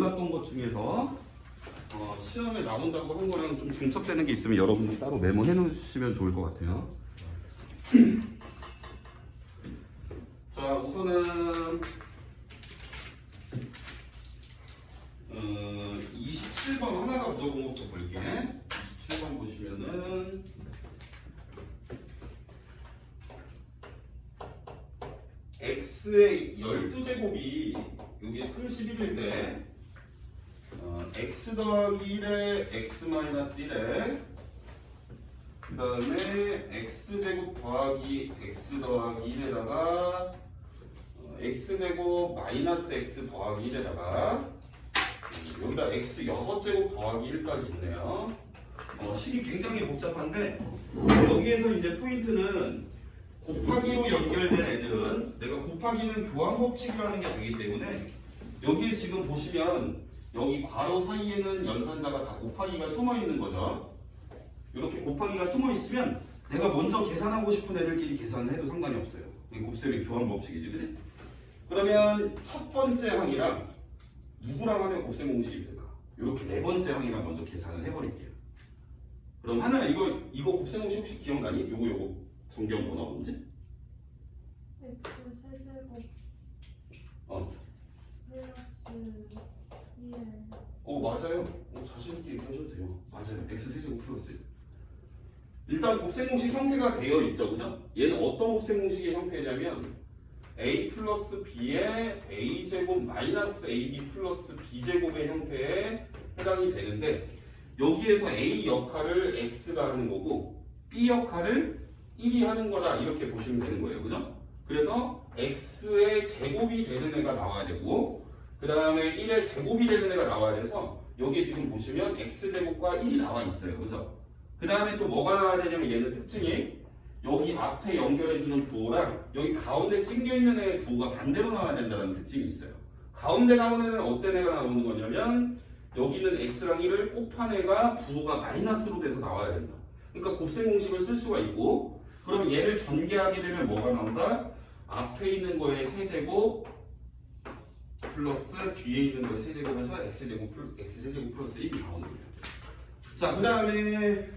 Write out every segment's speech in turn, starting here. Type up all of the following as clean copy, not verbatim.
몰랐던 것 중에서 시험에 나온다고 한 거랑 좀 중첩되는 게 있으면 여러분들 따로 메모해 놓으시면 좋을 것 같아요. 자, 우선은 27번 하나가 물어본 것부터 볼게. 27번 보시면은 x의 12제곱이 여기 31일 때 x 더하기 1에 x 마이너스 1에 그 다음에 x제곱 더하기 x 더하기 1에다가 x제곱 마이너스 x 더하기 1에다가 여기다 x 6제곱 더하기 1까지 있네요. 식이 굉장히 복잡한데 여기에서 이제 포인트는 곱하기로 연결된 애들은 내가 곱하기는 교환 법칙이라는 게 되기 때문에 여기에 지금 보시면 여기 괄호 사이에는 연산자가 다 곱하기가 숨어 있는 거죠. 이렇게 곱하기가 숨어 있으면 내가 먼저 계산하고 싶은 애들끼리 계산을 해도 상관이 없어요. 이게 곱셈의 교환 법칙이지, 그지? 그러면 첫 번째 항이랑 누구랑 하면 곱셈 공식이 될까? 이렇게 네 번째 항이랑 먼저 계산을 해버릴게요. 그럼 하나 이거 곱셈 공식 혹시 기억나니? 요거 정경 뭐 나오는지? x 세제곱 플러스 1 맞아요. 자신 있게 얘기하셔도 돼요. 맞아요. x 세제곱 플러스 1. 일단 곱셈 공식 형태가 되어 있죠, 그죠? 얘는 어떤 곱셈 공식의 형태냐면 a 플러스 b의 a 제곱 마이너스 ab 플러스 b 제곱의 형태에 해당이 되는데 여기에서 a 역할을 x가 하는 거고 b 역할을 1이 하는 거다 이렇게 보시면 되는 거예요, 그죠? 그래서 x의 제곱이 되는 애가 나와야 되고 그 다음에 1의 제곱이 되는 애가 나와야 돼서 여기 지금 보시면 x제곱과 1이 나와 있어요, 그죠? 그 다음에 또 뭐가 나와야 되냐면 얘는 특징이 여기 앞에 연결해주는 부호랑 여기 가운데 찡겨있는 애의 부호가 반대로 나와야 된다는 특징이 있어요. 가운데 나오는 애는 어떤 애가 나오는 거냐면 여기는 x랑 1을 곱한 애가 부호가 마이너스로 돼서 나와야 된다. 그러니까 곱셈 공식을 쓸 수가 있고 그럼 얘를 전개하게 되면 뭐가 나온다? 앞에 있는 거의 세제곱 플러스 뒤에 있는 거의 세제곱에서 x세제곱 플러스 1이 나오는 거예요. 자, 그 다음에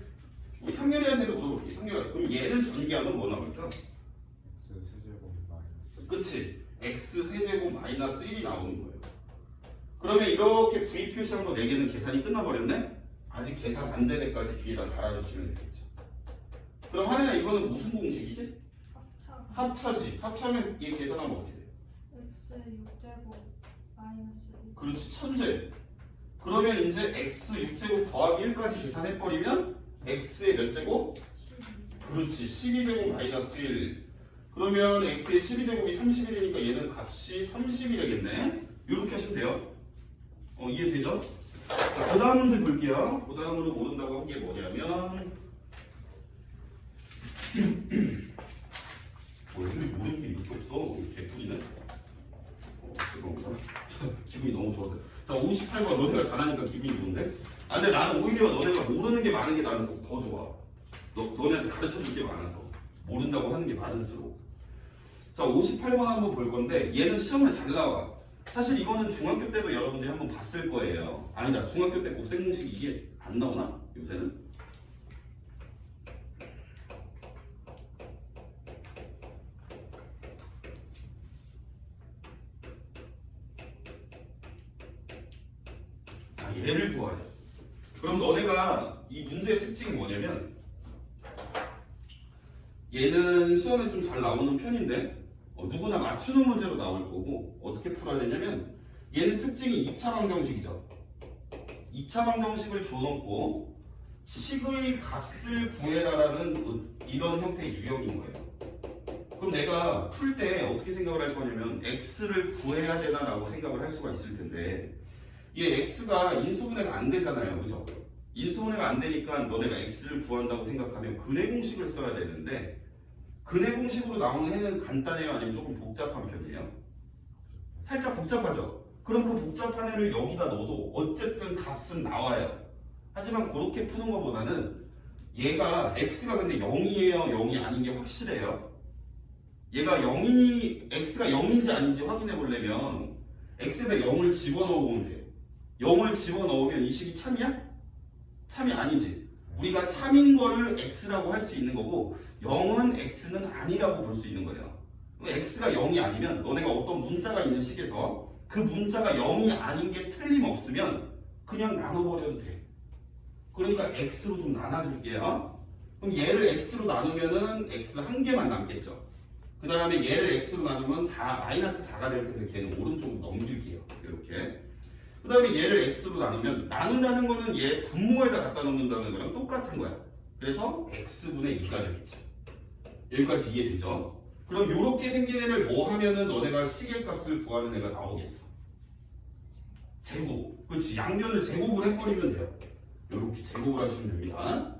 우리 상렬이한테도 물어볼게. 상렬아, 그럼 얘를 전개하면 뭐 나올까? x 세제곱 마이너스. 그치? x 세제곱 마이너스 1이 나오는 거예요. 그러면 이렇게 v 표시한 거 4개는 계산이 끝나버렸네? 아직 계산 안 된 애까지 뒤에다 달아주시면 되겠죠. 그럼 하늘아, 이거는 무슨 공식이지? 합차지. 합차면 얘 계산하면 어떻게 돼? x 6제곱 마이너스 1 그렇지, 천재. 그러면 이제 x 6제곱 더하기 1까지 계산해버리면 x의 몇 제곱? 12 그렇지, 12제곱 마이너스 1. 그러면 x의 12제곱이 31이니까 얘는 값이 30이 되겠네. 이렇게 하시면 돼요. 이해되죠? 자, 그 다음 문제 볼게요. 그 다음으로 모른다고 한 게 뭐냐면 애들이 모르는 게 이렇게 없어. 개풀이네. 죄송합니다. 기분이 너무 좋았어요. 자, 58번 너네가 잘하니까 기분이 좋은데? 근데 나는 오히려 너네가 모르는 게 많은 게 나는 더 좋아. 너네한테 가르쳐 줄 게 많아서. 모른다고 하는 게 많을수록. 자, 58번 한번 볼 건데 얘는 시험에 잘 나와. 사실 이거는 중학교 때도 여러분들이 한번 봤을 거예요. 아니다, 중학교 때 곱셈 공식 이게 안 나오나? 요새는? 자, 얘를 구하래. 그럼 너네가 이 문제의 특징이 뭐냐면 얘는 시험에 좀 잘 나오는 편인데 누구나 맞추는 문제로 나올 거고 어떻게 풀어야 되냐면 얘는 특징이 2차 방정식이죠. 2차 방정식을 줘놓고 식의 값을 구해라라는 이런 형태의 유형인 거예요. 그럼 내가 풀 때 어떻게 생각을 할 거냐면 x를 구해야 되나라고 생각을 할 수가 있을 텐데 얘 x가 인수분해가 안 되잖아요, 그죠? 인수분해가 안 되니까 너네가 x를 구한다고 생각하면 근해 공식을 써야 되는데 근해 공식으로 나오는 해는 간단해요, 아니면 조금 복잡한 편이에요? 살짝 복잡하죠? 그럼 그 복잡한 해를 여기다 넣어도 어쨌든 값은 나와요. 하지만 그렇게 푸는 것보다는 얘가 x가 근데 0이에요, 0이 아닌 게 확실해요? 얘가 0이 x가 0인지 아닌지 확인해 보려면 x에다 0을 집어넣어 보면 돼요. 0을 집어넣으면 이 식이 참이야? 참이 아니지. 우리가 참인 거를 x라고 할 수 있는 거고 0은 x는 아니라고 볼 수 있는 거예요. x가 0이 아니면 너네가 어떤 문자가 있는 식에서 그 문자가 0이 아닌 게 틀림없으면 그냥 나눠버려도 돼. 그러니까 x로 좀 나눠줄게요. 그럼 얘를 x로 나누면은 x 한 개만 남겠죠. 그 다음에 얘를 x로 나누면 마이너스 4가 될 텐데 걔는 오른쪽으로 넘길게요. 이렇게. 그 다음에 얘를 x로 나누면 나눈다는 거는 얘 분모에다 갖다 놓는다는 거랑 똑같은 거야. 그래서 x분의 2가 되겠죠. 여기까지 이해되죠? 그럼 이렇게 생긴 애를 뭐 하면은 너네가 식의 값을 구하는 애가 나오겠어. 제곱. 그렇지. 양변을 제곱을 해버리면 돼요. 이렇게 제곱을 하시면 됩니다.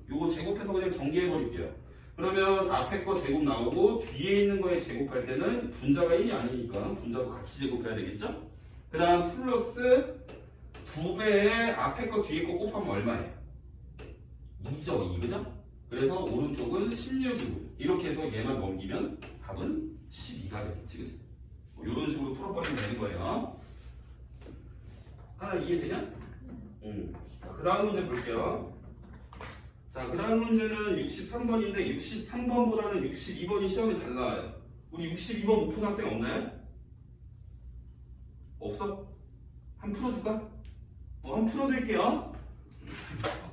요거 제곱해서 그냥 전개해버릴게요. 그러면 앞에 거 제곱 나오고 뒤에 있는 거에 제곱할 때는 분자가 1이 아니니까 분자도 같이 제곱해야 되겠죠? 그 다음 플러스 2배에 앞에 거 뒤에 거 곱하면 얼마예요? 2죠, 2, 그죠? 그래서 오른쪽은 16이고 이렇게 해서 얘만 넘기면 답은 12가 되겠지, 그치? 뭐 이런 식으로 풀어버리면 되는 거예요. 하나 이해되냐? 자, 그 다음 문제 볼게요. 자, 그 다음 문제는 63번인데 63번보다는 62번이 시험에 잘 나와요. 우리 62번 오픈 학생 없나요? 없어? 한 풀어줄까? 한 풀어드릴게요.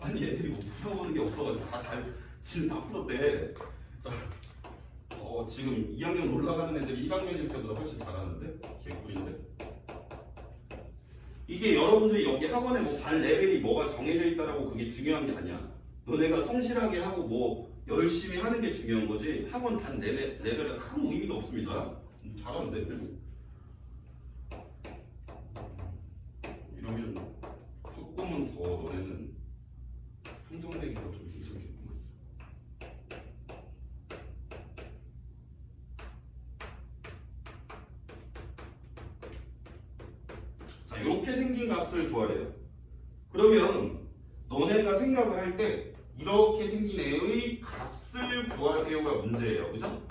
아니 애들이 뭐 풀어보는 게 없어가지고 지금 다 풀었대. 자, 지금 2학년 올라가는 애들이 1학년일 때보다 훨씬 잘하는데? 개꿀인데? 이게 여러분들이 여기 학원에 뭐 반 레벨이 뭐가 정해져 있다라고 그게 중요한 게 아니야. 너네가 성실하게 하고 뭐 열심히 하는 게 중요한 거지 학원 반 레벨은 아무 의미가 없습니다. 잘하는데 그리고 이러면 조금은 더 너네는 성장되기가 좀 괜찮겠구만. 자, 이렇게 생긴 값을 구하래요. 그러면 너네가 생각을 할 때 이렇게 생긴 애의 값을 구하세요가 문제예요. 그죠?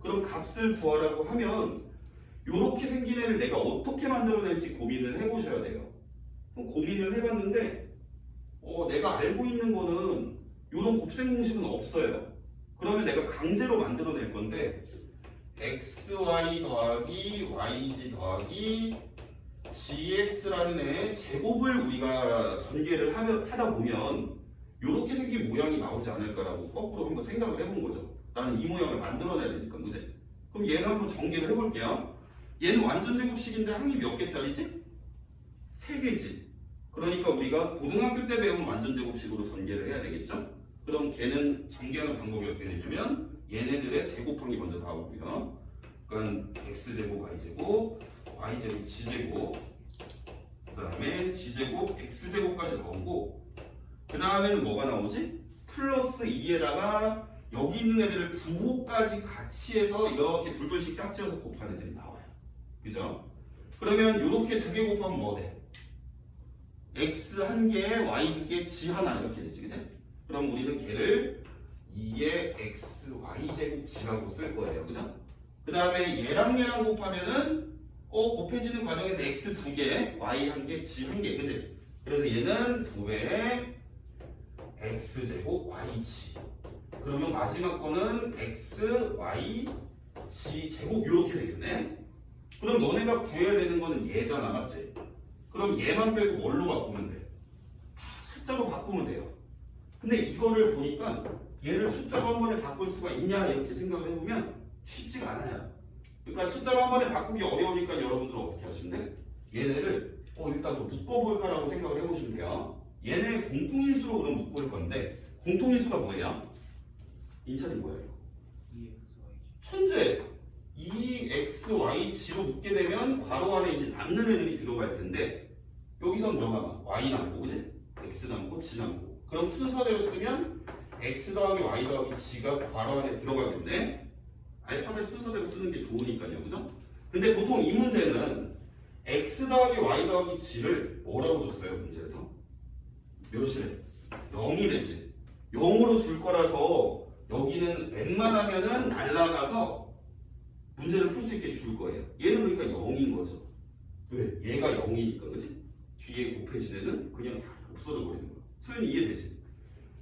그럼 값을 구하라고 하면 이렇게 생긴 애를 내가 어떻게 만들어낼지 고민을 해보셔야 돼요. 고민을 해봤는데 내가 알고 있는 거는 이런 곱셈 공식은 없어요. 그러면 내가 강제로 만들어낼 건데 xy 더하기 yg 더하기 gx라는 애의 제곱을 우리가 전개를 하다 보면 이렇게 생긴 모양이 나오지 않을까라고 거꾸로 한번 생각을 해본 거죠. 나는 이 모양을 만들어내야 되니까, 그지? 그럼 얘를 한번 전개를 해볼게요. 얘는 완전 제곱식인데 항이 몇 개짜리지? 3개지. 그러니까 우리가 고등학교 때 배운 완전 제곱식으로 전개를 해야 되겠죠? 그럼 걔는 전개하는 방법이 어떻게 되냐면 얘네들의 제곱항이 먼저 나오고요. 그러니까 x제곱, y제곱, y제곱, g제곱, 그 다음에 g제곱, x제곱까지 나오고 그 다음에는 뭐가 나오지? 플러스 2에다가 여기 있는 애들을 부호까지 같이 해서 이렇게 둘둘씩 짝지어서 곱하는 애들이 나와요. 그죠? 그러면 이렇게 두 개 곱하면 뭐 돼? x 한 개에 y 두 개, g 하나 이렇게 되지, 그치? 그럼 우리는 걔를 2의 x, y 제곱 g라고 쓸 거예요, 그죠? 그 다음에 얘랑 곱하면은 곱해지는 과정에서 x 두 개, y 한 개, g 한 개, 그치? 그래서 얘는 2배의 x 제곱 yg. 그러면 마지막 거는 x, y, g 제곱 이렇게 되겠네. 그럼 너네가 구해야 되는 거는 얘잖아, 맞지? 그럼 얘만 빼고 뭘로 바꾸면 돼? 다 숫자로 바꾸면 돼요. 근데 이거를 보니까 얘를 숫자로 한 번에 바꿀 수가 있냐 이렇게 생각을 해보면 쉽지가 않아요. 그러니까 숫자로 한 번에 바꾸기 어려우니까 여러분들은 어떻게 하시면 돼? 얘네를 일단 좀 묶어볼까라고 생각을 해보시면 돼요. 얘네 공통인수로 그럼 묶을 건데 공통인수가 뭐예요? 인차이 뭐예요? 천재! 2xyg로 묶게 되면 괄호 안에 이제 남는 애들이 들어갈 텐데 여기선 뭐가 y 남고, 그지? x 남고, g 남고. 그럼 순서대로 쓰면 x 더하기 y 더하기 g가 괄호 안에 들어가겠네. 알파벳 순서대로 쓰는 게 좋으니까요, 그죠? 근데 보통 이 문제는 x 더하기 y 더하기 g를 뭐라고 줬어요, 문제에서? 몇이래? 0이랬지. 0으로 줄 거라서 여기는 웬만하면은 날라가서 문제를 풀 수 있게 줄 거예요. 얘는 그러니까 0인 거죠. 왜? 얘가 0이니까, 그치? 뒤에 곱해진 애는 그냥 다 없어져 버리는 거야. 소연이 이해되지?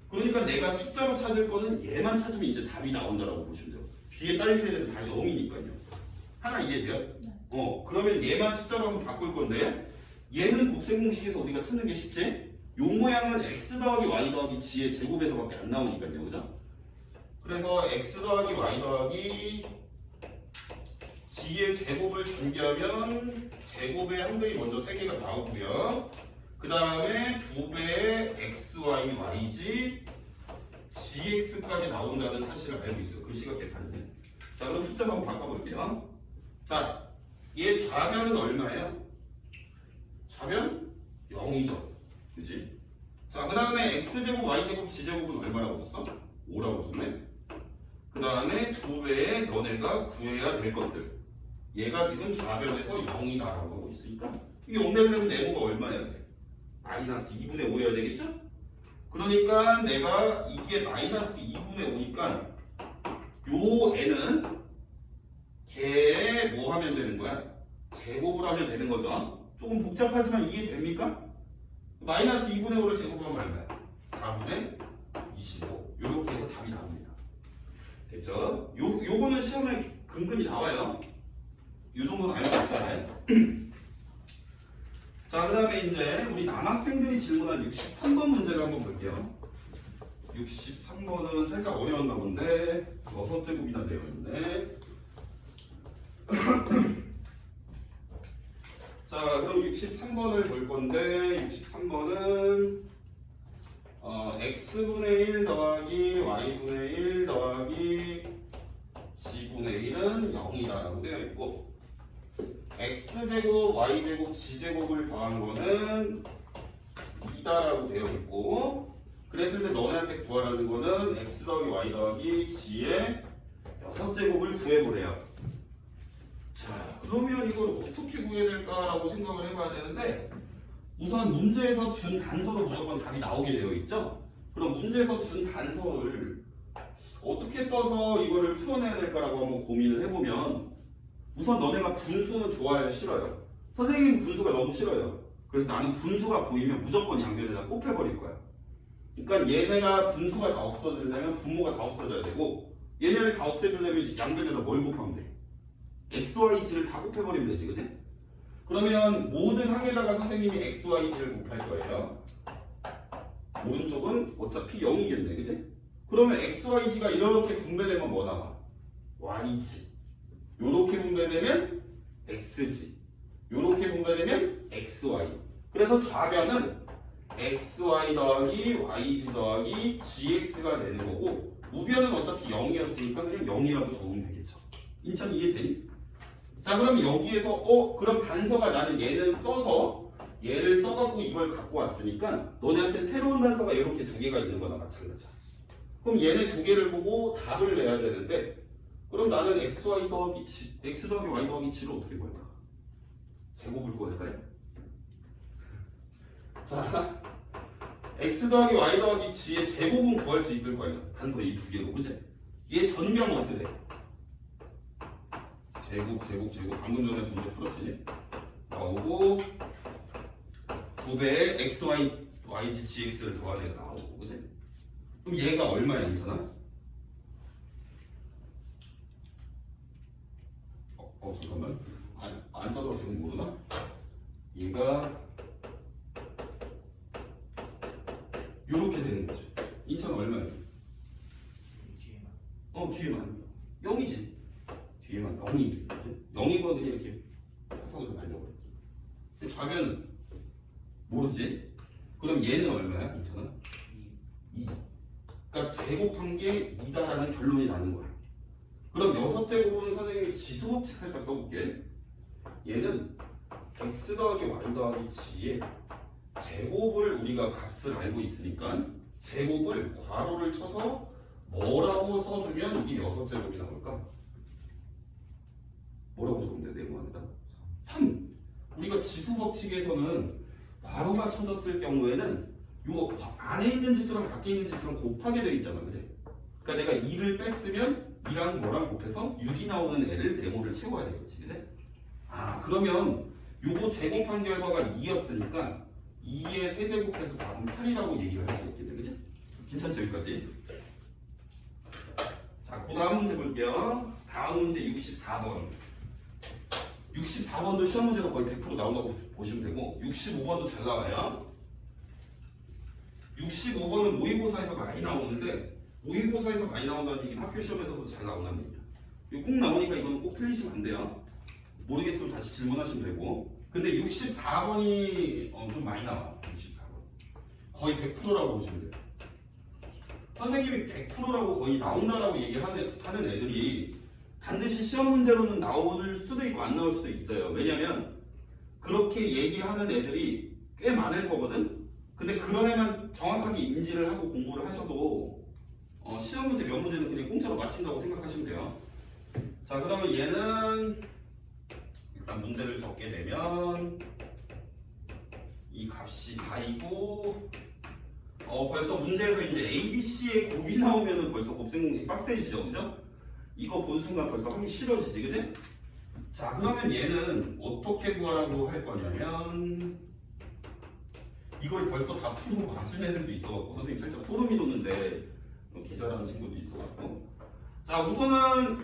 그러니까 내가 숫자로 찾을 거는 얘만 찾으면 이제 답이 나온다라고 보시면 돼요. 뒤에 딸린 애들은 다 0이니까요. 하나 이해돼요? 네. 그러면 얘만 숫자로 한번 바꿀 건데 얘는 곱셈공식에서 우리가 찾는 게 쉽지? 요 모양은 x 더하기 y 더하기 g의 제곱에서밖에 안 나오니까요. 그죠? 그래서 x 더하기 y 더하기 g의 제곱을 전개하면 제곱의 항등이 먼저 3개가 나오고요. 그 다음에 2배의 xy, yg, gx까지 나온다는 사실을 알고 있어요. 글씨가 개판이네. 자, 그럼 숫자 한번 바꿔볼게요. 자, 얘 좌변은 얼마예요? 좌변 0이죠. 그치? 자, 그 다음에 x제곱, y제곱, g제곱은 얼마라고 줬어? 5라고 줬네. 그 다음에 2배의 너네가 구해야 될 것들. 얘가 지금 좌변에서 0이다라고 하고 있으니까 이게 0되면 네모가 얼마예요? 마이너스 2분의 5여야 되겠죠? 그러니까 내가 이게 마이너스 2분의 5니까 요 애는 걔 뭐 하면 되는 거야? 제곱을 하면 되는 거죠. 조금 복잡하지만 이해됩니까? 마이너스 2분의 5를 제곱하면 얼마야? 4분의 25 요렇게 해서 답이 나옵니다. 됐죠? 요거는 시험에 근근히 나와요. 요 정도는 알고 있어야 돼. 자, 그 다음에 이제 우리 남학생들이 질문한 63번 문제를 한번 볼게요. 63번은 살짝 어려웠나 본데 6제곱이나 되어 있는데 자, 그럼 63번을 볼 건데 63번은 x분의 1 더하기 y분의 1 더하기 g분의 1은 0이다라고 되어 있고 x제곱, y제곱, g제곱을 더한 거는 2다라고 되어 있고 그랬을 때 너네한테 구하라는 거는 x 더하기 y 더하기 g의 6제곱을 구해보래요. 자, 그러면 이걸 어떻게 구해야 될까라고 생각을 해봐야 되는데 우선 문제에서 준 단서로 무조건 답이 나오게 되어 있죠? 그럼 문제에서 준 단서를 어떻게 써서 이거를 풀어내야 될까라고 한번 고민을 해보면 우선 너네가 분수는 좋아해요? 싫어요? 선생님 분수가 너무 싫어요. 그래서 나는 분수가 보이면 무조건 양변에다 곱해버릴 거야. 그러니까 얘네가 분수가 다 없어지려면 분모가 다 없어져야 되고 얘네를 다 없애주려면 양변에다 뭘 곱하면 돼? x, y, g를 다 곱해버리면 되지, 그치? 그러면 모든 항에다가 선생님이 x, y, g를 곱할 거예요. 오른쪽은 어차피 0이겠네, 그치? 그러면 x, y, g가 이렇게 분배되면 뭐 나와? yg. 요렇게 분배되면 xg. 요렇게 분배되면 xy. 그래서 좌변은 xy 더하기 yg 더하기 gx가 되는 거고 우변은 어차피 0이었으니까 그냥 0이라고 적으면 되겠죠. 인천 이해되니? 자, 그럼 여기에서 그럼 단서가 나는 얘는 써서 얘를 써갖고 이걸 갖고 왔으니까 너네한테 새로운 단서가 이렇게 2개가 있는 거나 마찬가지야. 그럼 얘네 2개를 보고 답을 내야 되는데 그럼 나는 x 더하기 y 더하기 g를 어떻게 구할까? 제곱을 구할까요? 자, x 더하기 y 더하기 g의 제곱은 구할 수 있을 거예요. 단서 이 2개로, 그치? 얘 전개하면 어떻게 돼? 제곱 방금 전에 문제 풀었지? 나오고 2배의 x, y, yg, gx를 더하는 애가 나오고, 그치? 그럼 얘가 얼마야, 괜찮아? 잠깐만. 안 써서 지금 모르나? 얘가 요렇게 되는 거지. 인천 얼마야? 뒤에만 0이지. 뒤에만 0이 되지. 0이거든요. 이렇게 사선으로 날려버렸지. 좌변은 모르지? 그럼 얘는 얼마야? 인천은? 2. 그러니까 제곱한 게 2다라는 결론이 나는 거야. 그럼 6제곱은 선생님이 지수법칙 살짝 써볼게. 얘는 x 더하기 y 더하기 g의 제곱을 우리가 값을 알고 있으니까 제곱을 괄호를 쳐서 뭐라고 써주면 이게 6제곱이 나올까? 뭐라고 적으면 돼? 네모 안에다 3. 우리가 지수법칙에서는 괄호가 쳐졌을 경우에는 요 안에 있는 지수랑 밖에 있는 지수랑 곱하게 되어 있잖아, 그치? 그러니까 내가 2를 뺐으면 2랑 뭐랑 곱해서 6이 나오는 애를 네모를 채워야 되겠지, 그치? 그러면 요거 제곱한 결과가 2였으니까 2의 세제곱해서 답은 8이라고 얘기를 할 수 있겠네. 그치? 괜찮죠? 여기까지. 자, 그 다음 문제 볼게요. 다음 문제 64번. 64번도 시험 문제로 거의 100% 나온다고 보시면 되고 65번도 잘 나와요. 65번은 모의고사에서 많이 나오는데 모의고사에서 많이 나온다는 얘기는 학교 시험에서도 잘 나온다는 얘기야. 이거 꼭 나오니까 이거는 꼭 틀리시면 안 돼요. 모르겠으면 다시 질문하시면 되고. 근데 64번이 좀 많이 나와. 64번 거의 100%라고 보시면 돼요. 선생님이 100%라고 거의 나온다라고 얘기하는 애들이 반드시 시험 문제로는 나올 수도 있고 안 나올 수도 있어요. 왜냐면 그렇게 얘기하는 애들이 꽤 많을 거거든. 근데 그런 애만 정확하게 인지를 하고 공부를 하셔도 시험 문제 몇 문제는 그냥 공짜로 맞힌다고 생각하시면 돼요. 자, 그러면 얘는 일단 문제를 적게 되면 이 값이 4이고 벌써 문제에서 이제 A, B, C의 곱이 나오면은 벌써 곱셈공식 빡세지죠, 그죠? 이거 본 순간 벌써 하기 싫어지지, 그지? 자, 그러면 얘는 어떻게 구하라고 할 거냐면 이걸 벌써 다 풀고 맞은 애들도 있어갖고 선생님 살짝 소름이 돋는데 기절하는 친구도 있어갖고. 자, 우선은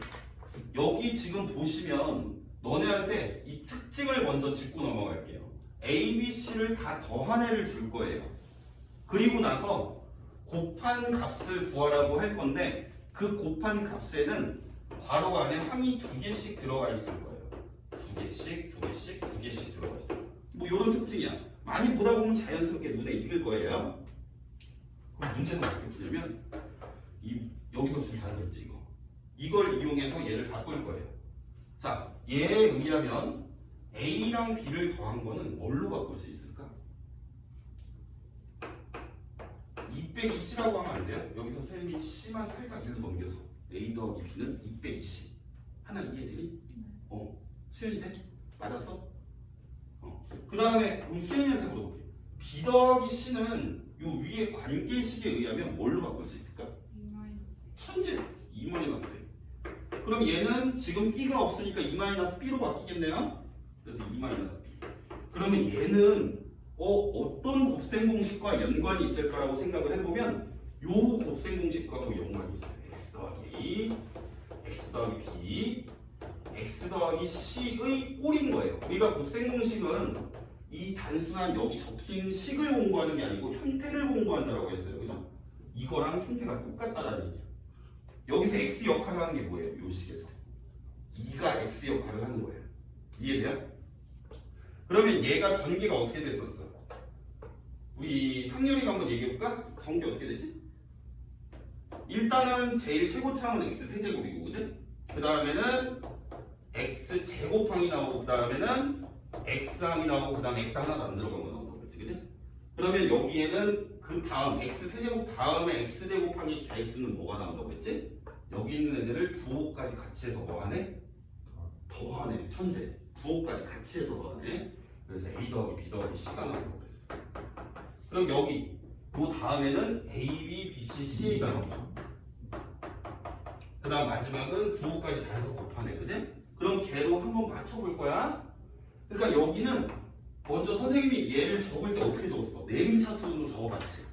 여기 지금 보시면 너네한테 이 특징을 먼저 짚고 넘어갈게요. A, B, C를 다 더한 애를 줄 거예요. 그리고 나서 곱한 값을 구하라고 할 건데 그 곱한 값에는 괄호 안에 항이 2개씩 들어가 있을 거예요. 2개씩, 2개씩, 2개씩 들어가 있어요. 뭐 이런 특징이야. 많이 보다 보면 자연스럽게 눈에 익을 거예요. 그럼 문제는 어떻게 푸냐면 여기서 줄 다 썼지 이거. 이걸 이용해서 얘를 바꿀 거예요. 자, 얘에 의하면 A랑 B를 더한 거는 뭘로 바꿀 수 있을까? 2 빼기 C라고 하면 안 돼요? 여기서 쌤이 C만 살짝 1로 넘겨서 A 더하기 B는 2 빼기 C. 하나 이해되니? 수현이 돼? 맞았어? 그 다음에 그럼 수현이한테 물어볼게. B 더하기 C는 요 위에 관계식에 의하면 뭘로 바꿀 수 있을까? 천재! 2 마이너스. 그럼 얘는 지금 B가 없으니까 2 마이너스 B로 바뀌겠네요? 그래서 2 마이너스 B. 그러면 얘는 어떤 곱셈 공식과 연관이 있을까라고 생각을 해보면 요 곱셈 공식과도 연관이 있어요. x 더하기 B, x 더하기 C의 꼴인 거예요. 우리가 곱셈 공식은 이 단순한 여기 적힌 식을 공부하는 게 아니고 형태를 공부한다라고 했어요. 그죠? 이거랑 형태가 똑같다라는 얘기죠. 여기서 x 역할을 하는 게 뭐예요? 요 식에서 2가 x 역할을 하는 거예요. 이해돼요? 그러면 얘가 전개가 어떻게 됐었어? 우리 상렬이가 한번 얘기해볼까? 전개 어떻게 되지? 일단은 제일 최고차항은 x 세제곱이고, 그지? 그 다음에는 x 제곱항이 나오고, 그 다음에는 x항이 나오고, 그 다음에 x 하나도 안 들어간 거 나온다고 그랬지, 그지? 그러면 여기에는 그 다음 x 세제곱 다음에 x 제곱항의 개수는 뭐가 나온다고 했지? 여기 있는 애들을 부호까지 같이 해서 뭐하네? 더하네. 천재. 부호까지 같이 해서 더하네. 그래서 a 더하기 b 더하기 c가 나온다고 그랬어. 그럼 여기 그 다음에는 a, b, b, c, c가 나오죠. 그 다음 마지막은 부호까지 다 해서 곱하네. 그지? 그럼 걔로 한번 맞춰볼 거야. 그러니까 여기는 먼저 선생님이 얘를 적을 때 어떻게 적었어? 내림차순으로 적어봤지.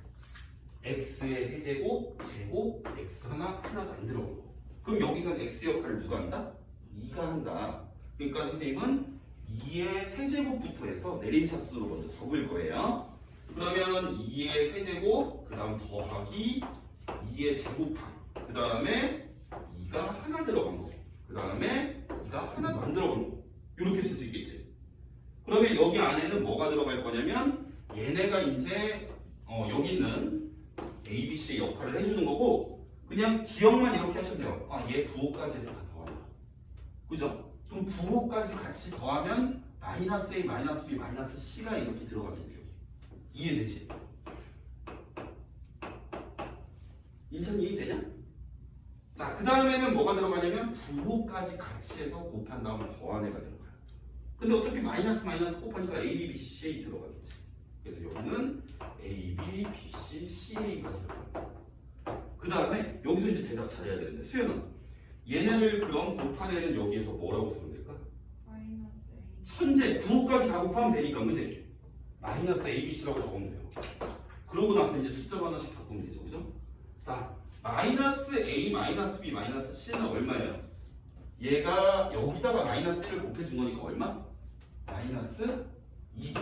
x의 세제곱, 제곱, x 하나도 안 들어가고. 그럼 여기서 x 역할을 누가 한다? 2가 한다. 그러니까 선생님은 2의 세제곱부터 해서 내림차순으로 먼저 적을 거예요. 그러면 2의 세제곱, 그 다음 더하기 2의 제곱항, 그 다음에 2가 하나 들어간 거, 그 다음에 2가 하나도 안 들어간 거. 이렇게 쓸 수 있겠지. 그러면 여기 안에는 뭐가 들어갈 거냐면 얘네가 이제 여기 있는 A, B, C의 역할을 해주는 거고, 그냥 기억만 이렇게 하시면 돼요. 얘 부호까지 해서 다 더한다. 그죠? 그럼 부호까지 같이 더하면 마이너스 A, 마이너스 B, 마이너스 C가 이렇게 들어가겠네요. 이해되지? 인천 이해되냐? 자, 그 다음에는 뭐가 들어가냐면 부호까지 같이 해서 곱한 다음에 더한 애가 들어가요. 근데 어차피 마이너스 곱하니까 A, B, B, C, CA 들어가겠지. 그래서 여기는 A, B, B, C, CA가 들어가요. 그 다음에 여기서 이제 대답 잘해야 되는데 수연은 얘네를 그럼 곱한 애는 여기에서 뭐라고 쓰면 될까? 마이너스 A. 천재! 부호까지 다 곱하면 되니까, 그치? 마이너스 ABC라고 적으면 돼요. 그러고 나서 이제 숫자로 하나씩 바꾸면 되죠. 그죠? 자, 마이너스 A, 마이너스 B, 마이너스 C는 얼마예요? 얘가 여기다가 마이너스 1을 곱해준 거니까 얼마? 마이너스 2.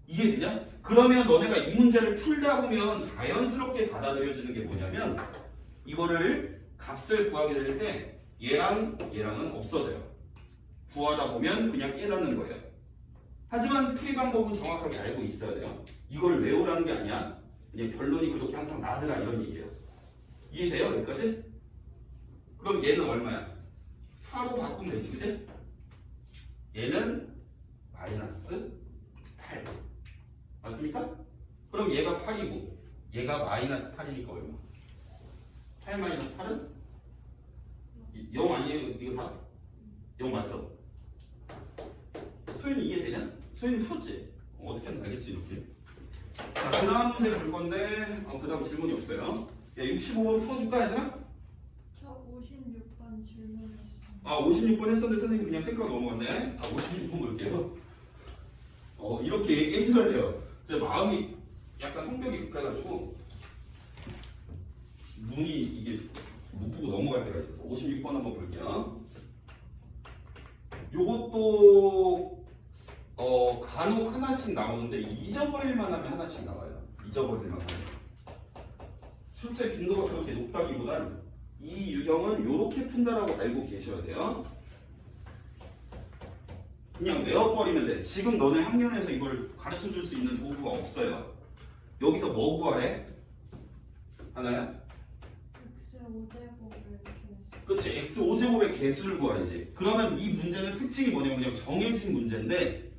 이게 되냐? 그러면 너네가 이 문제를 풀다 보면 자연스럽게 받아들여지는 게 뭐냐면 이거를 값을 구하게 될 때 얘랑 얘랑은 없어져요. 구하다 보면 그냥 깨닫는 거예요. 하지만 풀이 방법은 정확하게 알고 있어야 돼요. 이걸 외우라는 게 아니야. 그냥 결론이 그렇게 항상 나더라 이런 얘기예요. 이해돼요? 여기까지? 그럼 얘는 얼마야? 4로 바꾸면 되지, 그치? 얘는 마이너스 8 맞습니까? 그럼 얘가 8이고 얘가 마이너스 8이니까 얼마? 8 마이너스 8은? 0 아니에요? 이거 다? 0 맞죠? 소연이 이해되냐? 소연이 풀었지? 어떻게 하는지 알겠지 이렇게. 자, 그 다음 문제 볼 건데 그 다음 질문이 없어요. 야, 65번 풀어줄까 얘들아? 저 56번 질문했어요. 아 56번 했었는데 선생님 그냥 생각 넘어갔네. 자 56번 볼게요. 이렇게 얘기해줘야 돼요. 제 마음이 약간 성격이 급해가지고 눈이 이게 못 보고 넘어갈 때가 있어서 56번 한번 볼게요. 요것도 간혹 하나씩 나오는데 잊어버릴만 하면 하나씩 나와요. 잊어버릴만 하면. 출제 빈도가 그렇게 높다기보단 이 유형은 요렇게 푼다라고 알고 계셔야 돼요. 그냥 외워버리면 돼. 지금 너네 학년에서 이걸 가르쳐줄 수 있는 도구가 없어요. 여기서 뭐 구하래? 하나야? X 5제곱을 이렇게 했어요. 그렇지. x 5제곱의 개수를 구하야지. 그러면 이 문제는 특징이 뭐냐면 그냥 정해진 문제인데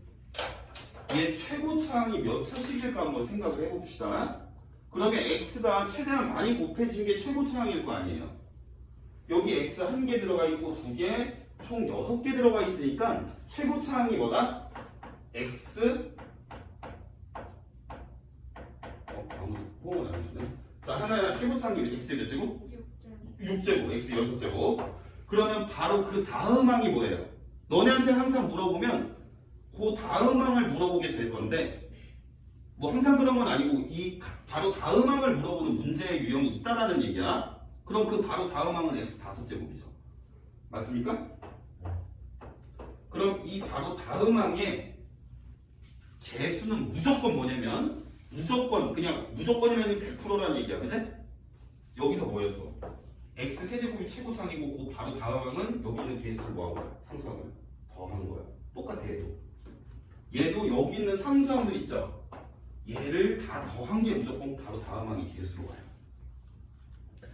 얘 최고차항이 몇 차씩일까 한번 생각을 해봅시다. 그러면 x가 최대한 많이 곱해진 게 최고차항일 거 아니에요. 여기 x 1개 들어가 있고 2개, 총 6개 들어가 있으니까 최고차항이 뭐다? x 아무도 호응을 안 해주네. 자, 하나야 최고차항이 x 몇 제곱? 6제곱. 6제곱, x 6제곱. 그러면 바로 그 다음 항이 뭐예요? 너네한테 항상 물어보면 그 다음 항을 물어보게 될 건데 뭐 항상 그런 건 아니고 이 바로 다음 항을 물어보는 문제의 유형이 있다라는 얘기야. 그럼 그 바로 다음 항은 x 5제곱이죠. 맞습니까? 그럼 이 바로 다음 항의 개수는 무조건 뭐냐면 무조건 그냥 무조건이면 100%라는 얘기야. 그치? 여기서 뭐였어? x 세제곱이 최고차항이고 그 바로 다음 항은 여기 있는 개수를 뭐한 거야? 상수항을 더한 거야. 똑같아 얘도 여기 있는 상수항들 있죠? 얘를 다 더한 게 무조건 바로 다음 항이 개수로 와요.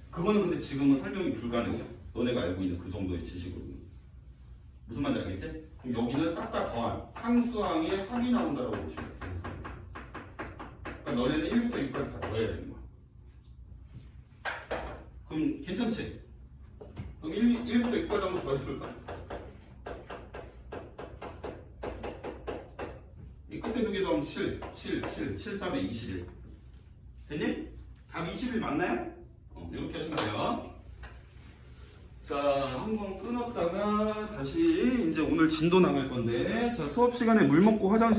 그거는 근데 지금은 설명이 불가능해. 너네가 알고 있는 그 정도의 지식으로는. 무슨 말인지 알겠지? 그럼 여기는 싹 다 더한 상수항의 합이 나온다라고 보시면 돼요. 그러니까 너네는 1부터 6까지 다 더해야 되는 거야. 그럼 괜찮지? 그럼 1부터 6까지 한번 더해볼까? 이 끝에 두 개 더하면 7, 3에 21. 됐니? 답 21 맞나요? 이렇게 하시면 돼요. 자, 한번 끊었다가 다시 이제 오늘 진도 나갈 건데, 자, 수업 시간에 물 먹고 화장실